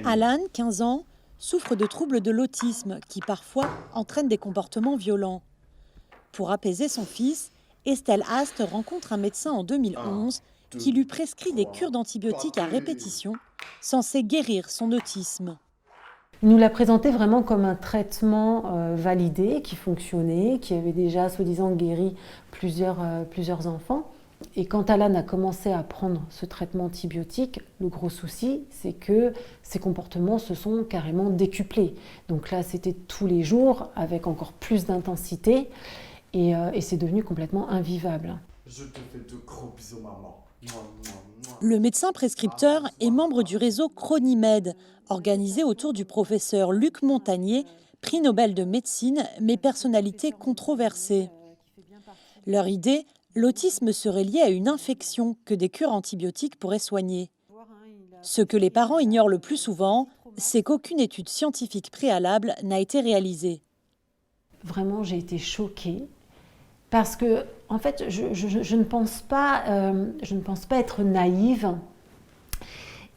Alan, 15 ans, souffre de troubles de l'autisme qui parfois entraînent des comportements violents. Pour apaiser son fils, Estelle Haste rencontre un médecin en 2011 qui lui prescrit des cures d'antibiotiques à répétition, censées guérir son autisme. Il nous l'a présenté vraiment comme un traitement validé, qui fonctionnait, qui avait déjà soi-disant guéri plusieurs enfants. Et quand Alan a commencé à prendre ce traitement antibiotique, le gros souci, c'est que ses comportements se sont carrément décuplés. Donc là, c'était tous les jours, avec encore plus d'intensité, et c'est devenu complètement invivable. Je te fais de gros bisous, maman. Le médecin prescripteur est membre du réseau Chronimed, organisé autour du professeur Luc Montagnier, prix Nobel de médecine, mais personnalité controversée. Leur idée, l'autisme serait lié à une infection que des cures antibiotiques pourraient soigner. Ce que les parents ignorent le plus souvent, c'est qu'aucune étude scientifique préalable n'a été réalisée. Vraiment, j'ai été choquée parce que, en fait, je ne pense pas être naïve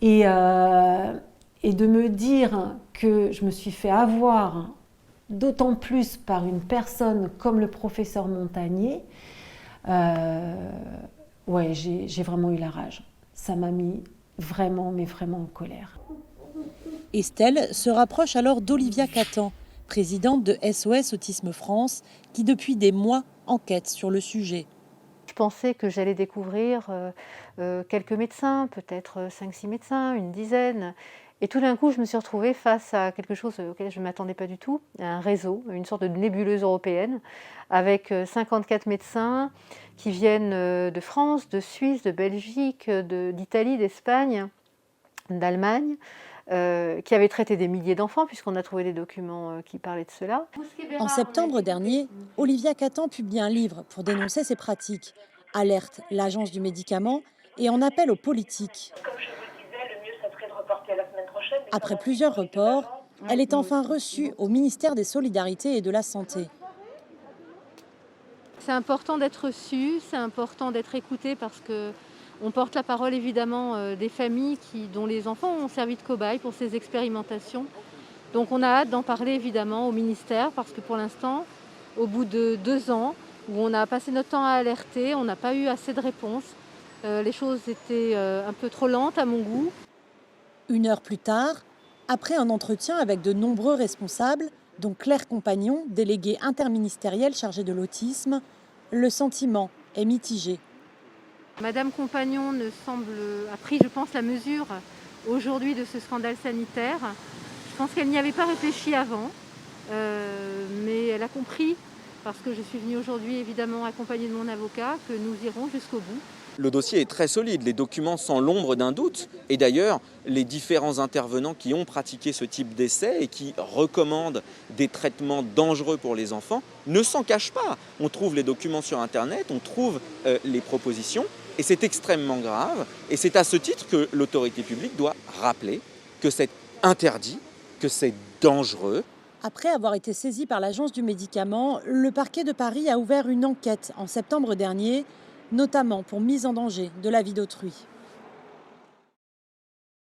et de me dire que je me suis fait avoir d'autant plus par une personne comme le professeur Montagnier. Ouais, j'ai vraiment eu la rage. Ça m'a mis vraiment, mais vraiment en colère. Estelle se rapproche alors d'Olivia Catan, présidente de SOS Autisme France, qui depuis des mois enquête sur le sujet. Je pensais que j'allais découvrir quelques médecins, peut-être 5-6 médecins, une dizaine. Et tout d'un coup, je me suis retrouvée face à quelque chose auquel je ne m'attendais pas du tout, un réseau, une sorte de nébuleuse européenne, avec 54 médecins qui viennent de France, de Suisse, de Belgique, d'Italie, d'Espagne, d'Allemagne, qui avaient traité des milliers d'enfants, puisqu'on a trouvé des documents qui parlaient de cela. En septembre dernier, Olivia Catan publie un livre pour dénoncer ces pratiques, alerte l'Agence du médicament et en appelle aux politiques. Après plusieurs reports, elle est enfin reçue au ministère des Solidarités et de la Santé. C'est important d'être reçu, c'est important d'être écouté parce qu'on porte la parole évidemment des familles dont les enfants ont servi de cobaye pour ces expérimentations. Donc on a hâte d'en parler évidemment au ministère parce que pour l'instant, au bout de 2 ans, où on a passé notre temps à alerter, on n'a pas eu assez de réponses. Les choses étaient un peu trop lentes à mon goût. 1 heure plus tard, après un entretien avec de nombreux responsables, dont Claire Compagnon, déléguée interministérielle chargée de l'autisme, le sentiment est mitigé. Madame Compagnon a pris, je pense, la mesure aujourd'hui de ce scandale sanitaire. Je pense qu'elle n'y avait pas réfléchi avant, mais elle a compris, parce que je suis venue aujourd'hui évidemment accompagnée de mon avocat, que nous irons jusqu'au bout. Le dossier est très solide, les documents sans l'ombre d'un doute. Et d'ailleurs, les différents intervenants qui ont pratiqué ce type d'essai et qui recommandent des traitements dangereux pour les enfants ne s'en cachent pas. On trouve les documents sur Internet, on trouve les propositions et c'est extrêmement grave. Et c'est à ce titre que l'autorité publique doit rappeler que c'est interdit, que c'est dangereux. Après avoir été saisi par l'Agence du médicament, le parquet de Paris a ouvert une enquête en septembre dernier, notamment pour mise en danger de la vie d'autrui.